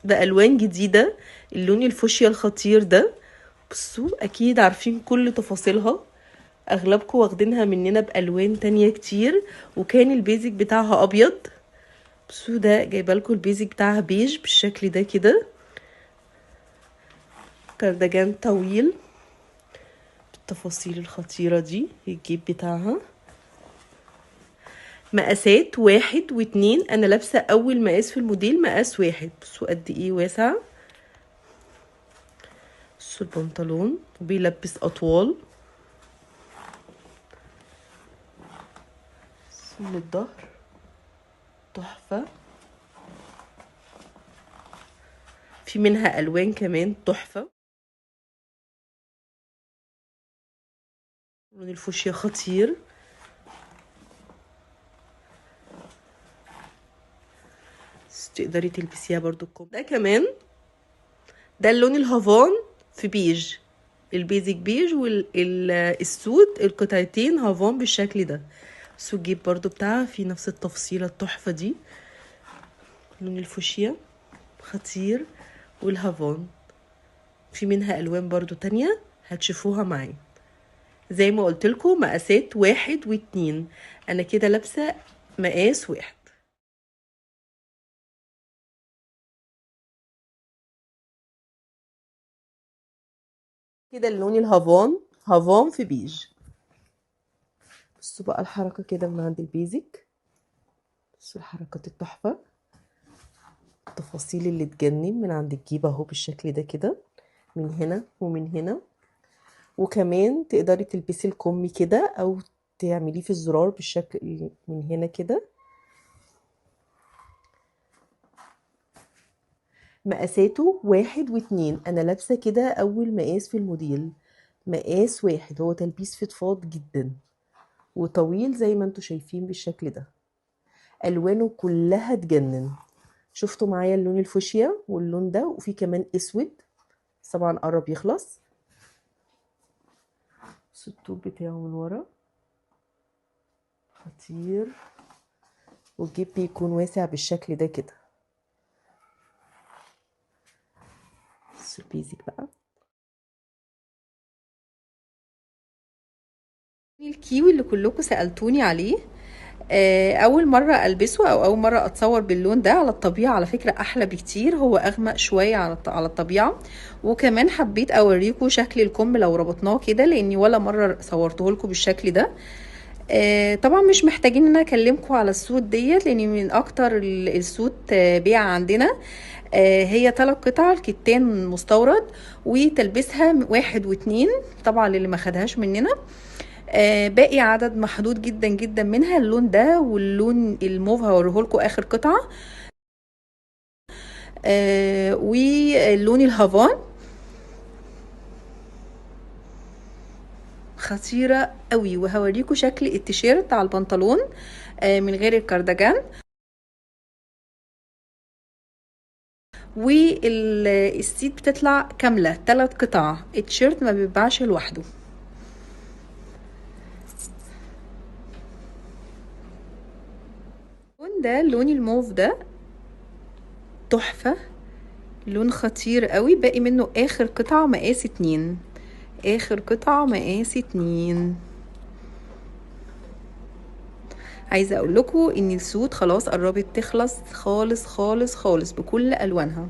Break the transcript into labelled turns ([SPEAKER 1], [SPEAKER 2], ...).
[SPEAKER 1] بألوان جديدة. اللون الفوشيا الخطير ده، بصوا اكيد عارفين كل تفاصيلها، اغلبكم واخدينها مننا بألوان تانية كتير. وكان البيزك بتاعها ابيض، بصوا ده جايبالكم البيزك بتاعها بيج بالشكل ده كده. كردجان طويل بالتفاصيل الخطيرة دي. الجيب بتاعها مقاسات 1 و2. انا لابسة اول مقاس في الموديل مقاس 1. بصوا قد ايه واسع. بصوا البنطلون وبيلبس اطوال. بصوا من الظهر تحفة. في منها الوان كمان تحفة. لون الفوشيا خطير. تقدري تلبسيها برضو ده كمان. ده اللون الهافان في بيج، البيزك بيج والسود القطعتين هافان بالشكل ده. بصوا الجيب برضو بتاعها في نفس التفصيلة التحفة دي. لون الفوشيا خطير والهافان. في منها الوان برضو تانية هتشوفوها معايا. زي ما قلت لكم مقاسات 1 و2. انا كده لابسة مقاس 1. كده اللون الهافان، هافان في بيج. بصوا بقى الحركة كده من عند البيزك. بصوا الحركات التحفة، التفاصيل اللي تجنن من عند الجيب اهو بالشكل ده كده، من هنا ومن هنا. وكمان تقدري تلبسي الكم كده او تعمليه في الزرار بالشكل من هنا كده. مقاساته 1 و2. انا لابسة كده اول مقاس في الموديل مقاس 1. هو تلبيس فضفاض جدا وطويل زي ما انتوا شايفين بالشكل ده. الوانه كلها تجنن. شفتوا معايا اللون الفوشيا واللون ده، وفي كمان اسود طبعا قرب يخلص. الطوب بتاعه من ورا خطير. والجيب بيكون واسع بالشكل ده كده. بصوا البيزك بقى. الكيوي اللي كلكم سألتوني عليه، اول مره البسه او اول مره اتصور باللون ده على الطبيعه، على فكره احلى بكتير. هو اغمق شويه على الطبيعه. وكمان حبيت اوريكم شكل الكم لو ربطناه كده، لاني ولا مره صورته لكم بالشكل ده. طبعا مش محتاجين ان انا اكلمكم على السوت ديت، لان من اكتر السوت بيع عندنا. هي 3 قطع، الكتان مستورد وتلبسها 1 و2. طبعا اللي ما خدهاش مننا. باقي عدد محدود جدا جدا منها اللون ده واللون الموف هوريهولكوا اخر قطعه. واللون الهافان خطيره قوي. وهوريكوا شكل التيشيرت على البنطلون من غير الكارديجان. والسيت بتطلع كامله 3 قطع، التيشيرت ما بيبقاش لوحده. اللون ده اللون الموف ده تحفه، لون خطير قوي. باقي منه اخر قطعه مقاس 2. اخر قطعه مقاس 2. عايزه اقول لكم ان السود خلاص قربت تخلص خالص خالص خالص بكل الوانها.